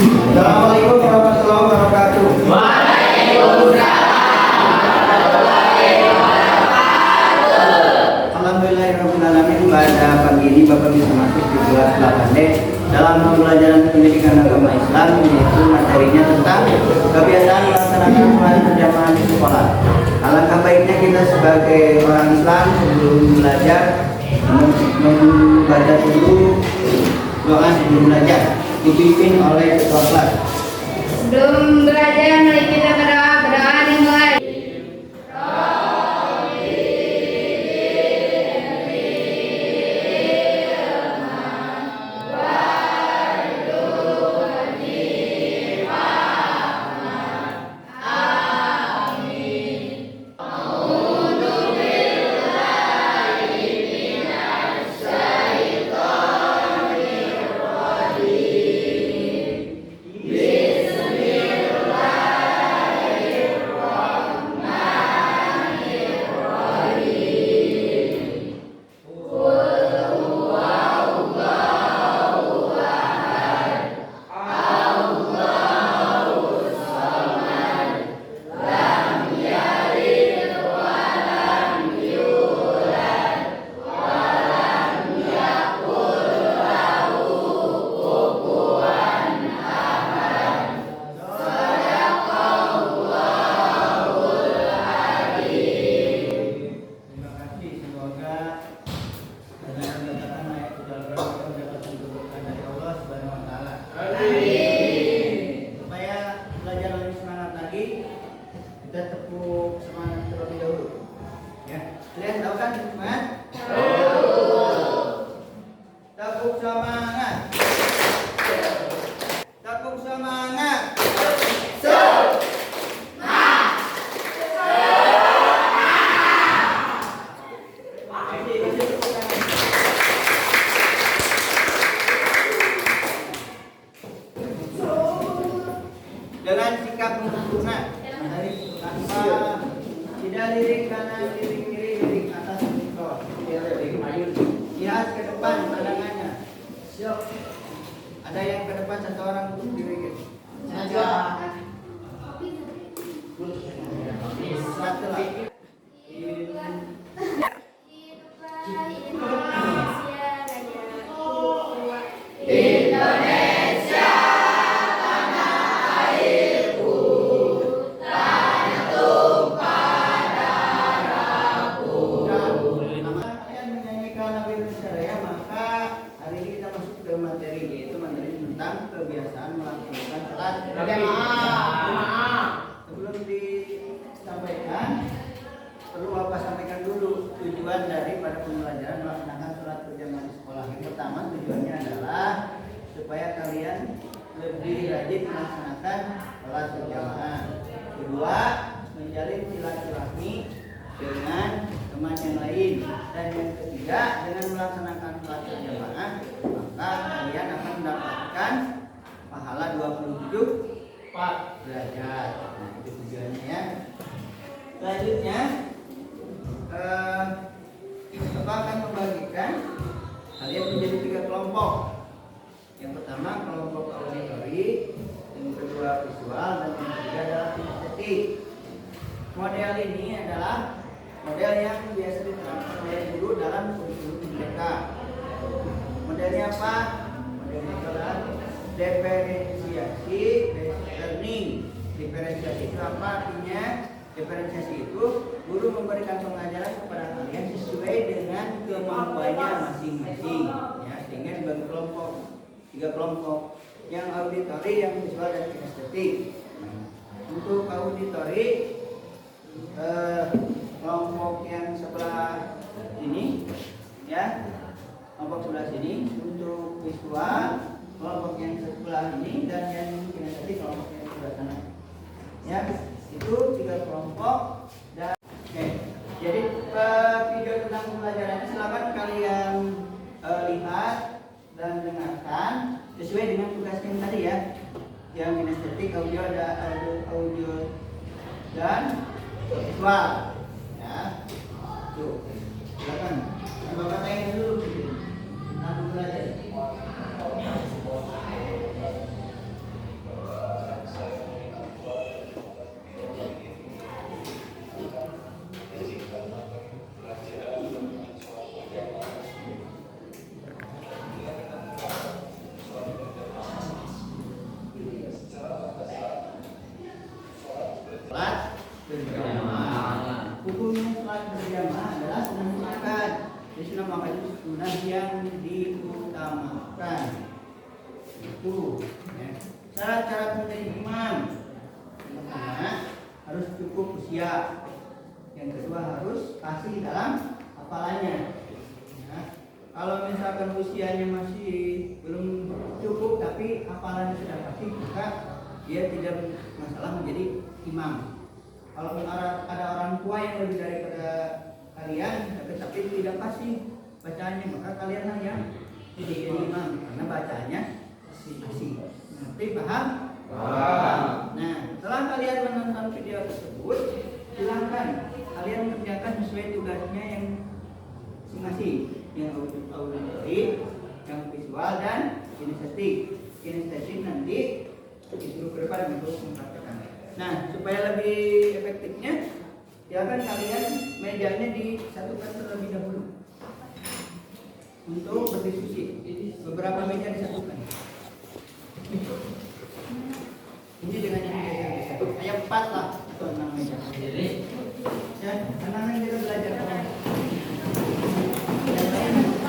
Assalamualaikum warahmatullahi wabarakatuh. Alhamdulillahirrahmanirrahim. Pada pagi ini Bapak bisa masuk di kelas 8D dalam pembelajaran pendidikan agama Islam, yaitu materinya tentang kebiasaan melaksanakan sholat berjamaah di sekolah. Alangkah baiknya kita sebagai orang Islam sebelum belajar membaca dulu doa sebelum belajar, dipimpin oleh ketua kelas. Sebelum belajar, mari kita berdoa dimulai. Kita tepuk semangat terlebih dahulu. Ya, kalian tahu kan semangat? Tepuk semangat. Tepuk semangat. Dengan sikap sempurna. Tidak lirik kanan, lirik kiri, lirik atas, lirik bawah. Lihat ke depan pandangannya. Siap. Ada yang ke depan satu orang untuk diri. Satu lagi. Materi yaitu materi tentang kebiasaan melaksanakan sholat berjamaah. Sebelum disampaikan, perlu Bapak sampaikan dulu tujuan daripada pembelajaran melaksanakan sholat berjamaah di sekolah. Yang pertama, tujuannya adalah supaya kalian lebih rajin melaksanakan sholat berjamaah. Kedua, menjalin silaturahmi dengan teman yang lain. Dan yang ketiga, dengan melaksanakan sholat berjamaah, maka kalian akan mendapatkan pahala 27 derajat. Nah, itu tujuannya ya. Selanjutnya Bapak akan membagikan kalian menjadi 3 kelompok. Yang pertama kelompok auditori, yang kedua visual, dan yang ketiga adalah kinestetik. Model ini adalah model yang biasa diterapkan oleh guru dalam kurikulum mereka. Modelnya apa? Modelnya adalah diferensiasi based learning. Diferensiasi itu apa artinya? Diferensiasi itu guru memberikan pengajaran kepada kalian sesuai dengan kemampuannya masing-masing. Ya, sehingga dibagi kelompok, 3 kelompok. Yang auditori, yang visual, dan kinestetik. Untuk auditori, kelompok yang sebelah ini, ya. Kelompok sebelah sini. Untuk visual kelompok yang sebelah ini, dan yang kinestetik kelompok yang sebelah sana. Ya, itu 3 kelompok. Dan jadi video tentang pembelajarannya silakan kalian lihat dan dengarkan sesuai dengan tugasnya tadi ya. Yang kinestetik audio dan visual. Ya, tuh silakan. Bapak tanya dulu. berjamaah adalah sunnah muakkad. Jadi sunnah muakkad itu sunnah yang diutamakan. Itu. Ya. Syarat-syarat menjadi imam. Yang pertama harus cukup usia. Yang kedua harus fasih dalam hafalannya. Ya. Kalau misalkan usianya masih belum cukup tapi hafalannya sudah fasih, maka dia tidak masalah menjadi imam. Kalau ada orang tua yang lebih daripada kalian tapi tidak fasih bacaannya, maka kalianlah yang jadi imam karena bacaannya fasih. Ngerti, paham? Nah, setelah kalian menonton video tersebut, silakan kalian kerjakan sesuai tugasnya yang masing-masing, yang auditory, yang visual dan kinestetik. Kinestetik nanti disuruh prepare untuk mempraktekkan. Nah, supaya lebih efektifnya, silakan kalian mejanya disatukan terlebih dahulu untuk berdiskusi. Beberapa meja disatukan. Ini dengan yang meja kayak 4 lah atau 6 meja. Ya, anak-anak kita belajar.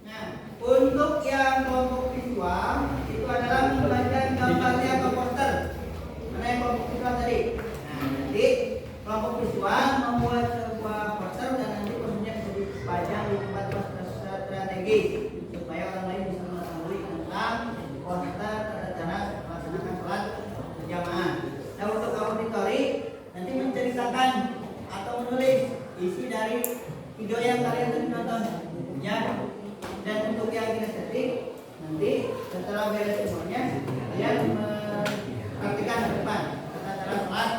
Nah, untuk yang kelompok visual itu adalah membaca gambarnya ke poster. Mana yang kelompok visual tadi? Nah, nanti kelompok visual membuat sebuah poster dan nanti posternya bisa dipajang di tempat-tempat strategis supaya orang lain bisa mengetahui tentang poster cara melaksanakan sholat berjamaah. Nah, untuk auditory nanti menceritakan atau menulis isi dari video yang kalian tadi nonton, ya. Dan untuk yang kinestetik nanti setelah beres semuanya kalian praktikan ke depan tata cara sholat.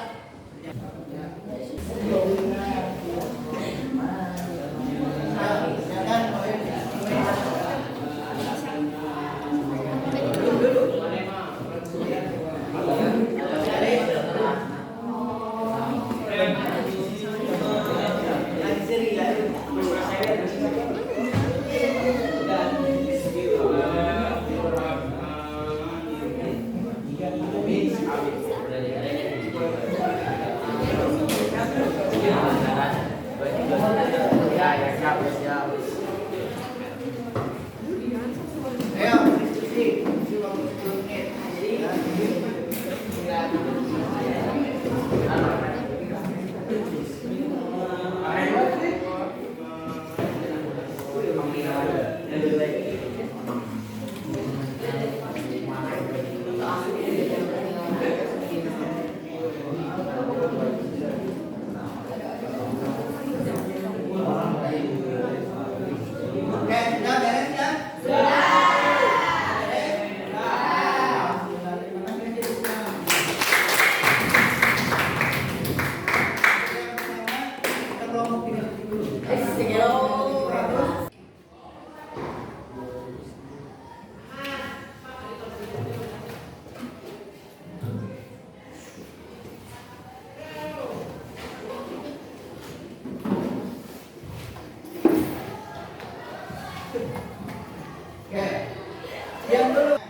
Yang dulu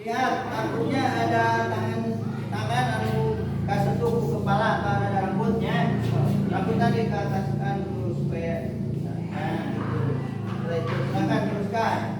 lihat takutnya ada tangan lalu kasih tuh ke kepala karena ada rambutnya, rambut tadi ke ataskan dulu supaya setelah itu silakan teruskan.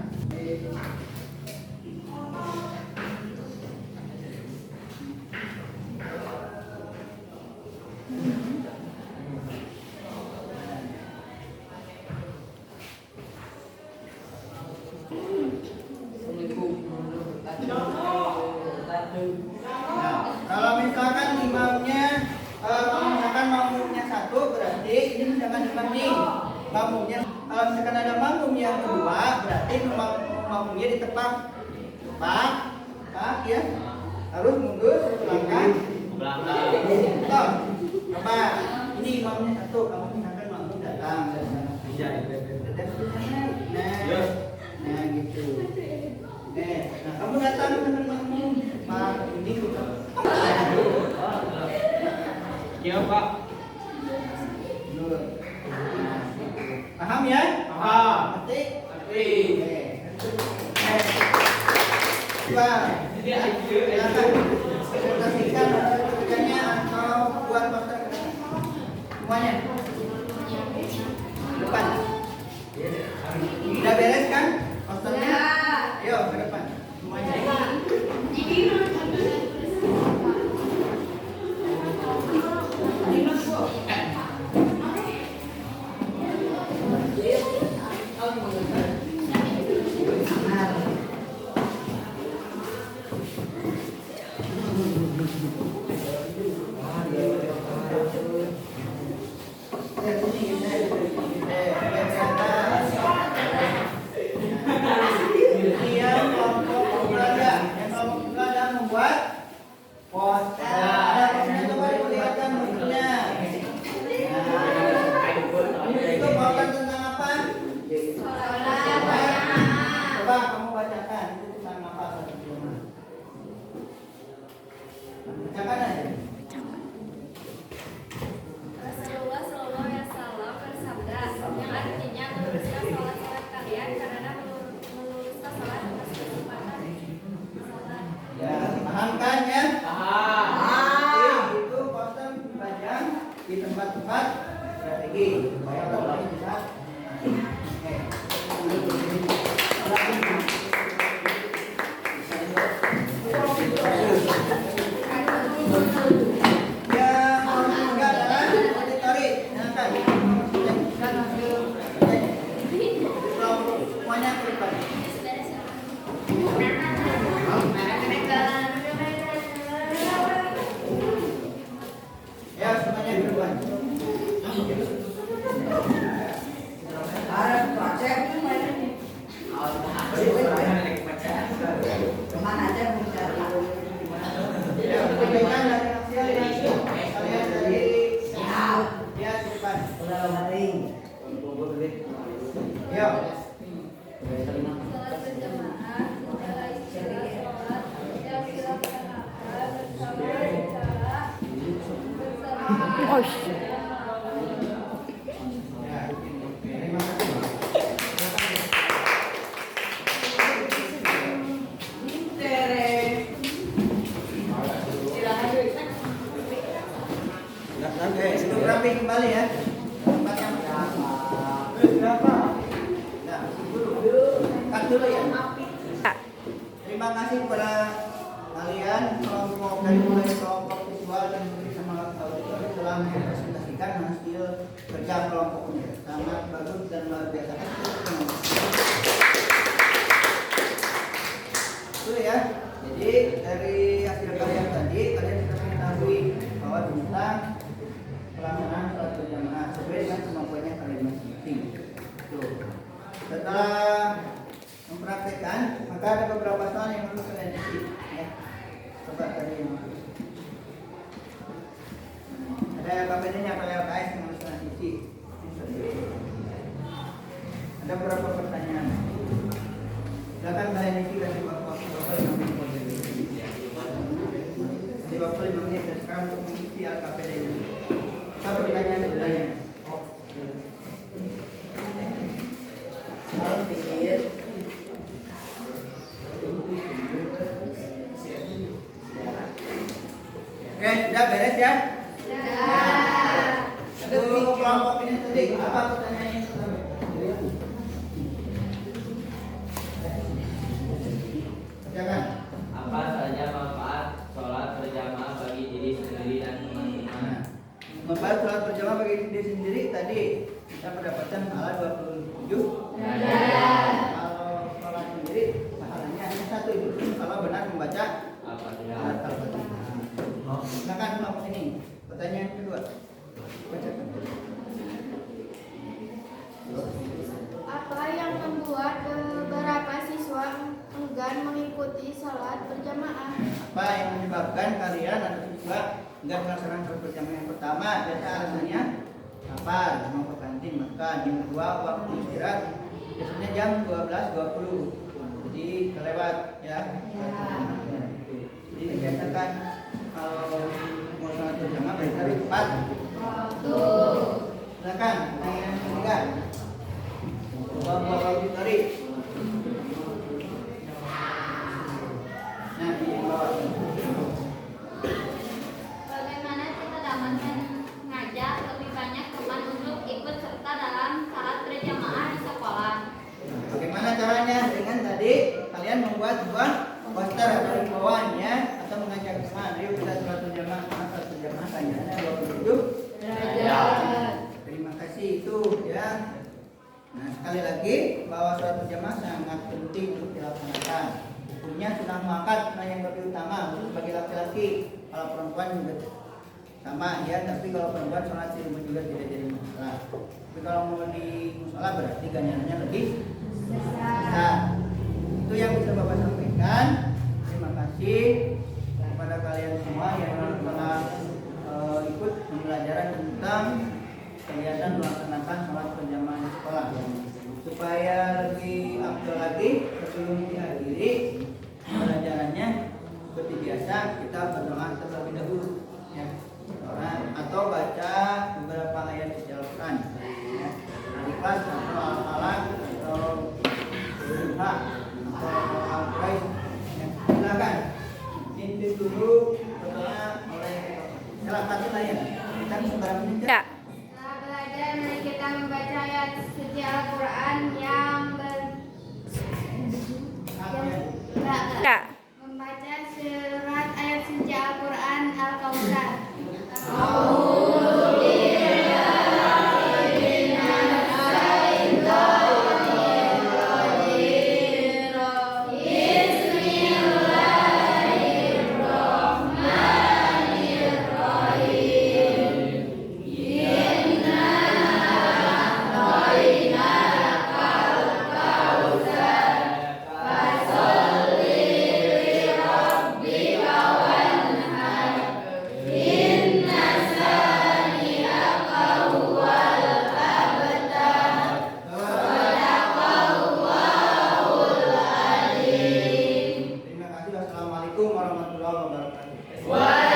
Kalau misalkan imamnya, kalau misalkan makmumnya satu, berarti ini misalkan imam nih, makmumnya. Kalau misalkan ada makmum yang kedua, berarti makmumnya ditepak, ya, harus mundur satu langkah. Stop. Apa? Ini imamnya satu, kamu misalkan makmum datang dari sana. Nah, gitu. Nah, kamu datang dengan makmum, Pak, ini bukan. Iya, Pak. Paham ya? Paham. Ngerti? Ngerti. Coba. Silakan presentasikan hasilnya atau buat poster semuanya. Poster. Ada posternya, coba diperlihatkan posternya. Itu poster tentang apa? Coba kamu bacakan itu tentang apa satu jemaah. Bacakan aja. Rasulullah Shallallahu Alaihi Wasallam bersabda, yang artinya meluruskan sholat kalian karena meluruskan sholat atas kesempatan sholat. Ya, paham kan ya? Paham. Itu poster dipajang di tempat-tempat strategi supaya orang bisa. Sholat berjamaah adalah istilah sholat yang dilaksanakan bersama Rapi kembali ya. Tempat yang berapa? Nah, cut dulu ya. Terima kasih kepada kalian kelompok dari mulai kelompok visual dan bersama auditor telah mempresentasikan hasil kerja kelompoknya. Sangat bagus dan luar biasa. Itu ya. Jadi dari hasil kalian tadi kalian sudah mengetahui bahwa tentang pelaksanaan sholat berjamaah sesuai dengan kemampuannya kalian masing-masing. Setelah mempraktekkan, maka ada beberapa soal yang harus kalian isi. Ya. Coba tadi yang ada KPD-nya atau LKS yang harus kalian isi. Ada beberapa pertanyaan. Silakan kalian isi dan di waktu 5 menit. Di waktu 5 menit dan sekarang untuk mengisi LKPD ini. Satu pertanyaan bertanya. Oke, sudah beres ya? Untuk kelompok ini tadi, apa pertanyaannya yang pertama? Jangan. Apa saja manfaat sholat berjamaah bagi diri sendiri dan teman-teman? Manfaat sholat berjamaah bagi diri sendiri tadi kita mendapatkan pahala 27. Kalau sholat sendiri pahalanya hanya satu itu kalau benar membaca surat Al-Fatihah. Silakan kelompok ini. Pertanyaan kedua. Bacakan. Apa yang membuat beberapa siswa enggan mengikuti sholat berjamaah? Apa yang menyebabkan kalian atau siswa enggan melaksanakan sholat berjamaah? Yang pertama, biasa alasannya lapar, mau ke kantin makan. Yang kedua, waktu istirahat biasanya jam 12.20, jadi kelewat ya. Jadi biasakan kalau mau sholat berjamaah berarti tepat waktu. Silakan pertanyaan ketiga. Kelompok auditori. Nah, di bawah. Bagaimana kita dapat mengajak lebih banyak teman untuk ikut serta dalam salat berjamaah di sekolah? Bagaimana caranya? Dengan tadi kalian membuat sebuah poster atau himbauannya atau mengajak teman. Ayo kita sholat berjamaah, sholat berjamaah tanyaannya 27 derajat. Terima kasih itu ya. Nah, sekali lagi bahwa sholat berjamaah sangat penting untuk dilaksanakan. Hukumnya sudah muakkad, nah yang lebih utama untuk bagi laki-laki. Kalau perempuan juga sama ya, tapi kalau perempuan sholat di rumah juga tidak jadi masalah. Tapi kalau mau di musola berarti ganjarannya lebih besar. Itu yang bisa Bapak sampaikan. Terima kasih kepada kepada kalian semua yang telah ikut pembelajaran tentang kegiatan melaksanakan sholat berjamaah di sekolah. Supaya lebih aktual lagi sebelum diakhiri pembelajarannya, seperti biasa kita berdoa terlebih dahulu, ya. Atau baca beberapa ayat suci Al-Quran, ya. Al-Ikhlas atau Al-Falaq atau Al-Duha atau Al-Quraish, ya. Silakan intip dulu berdoa oleh salah satu lain. Kita sebarang menit. Ya. Setelah belajar, mari kita membaca ayat suci Al-Quran yang Ya. membaca surat ayat suci Al-Quran Al-Kautsar. Terima kasih. Wassalamualaikum warahmatullahi wabarakatuh.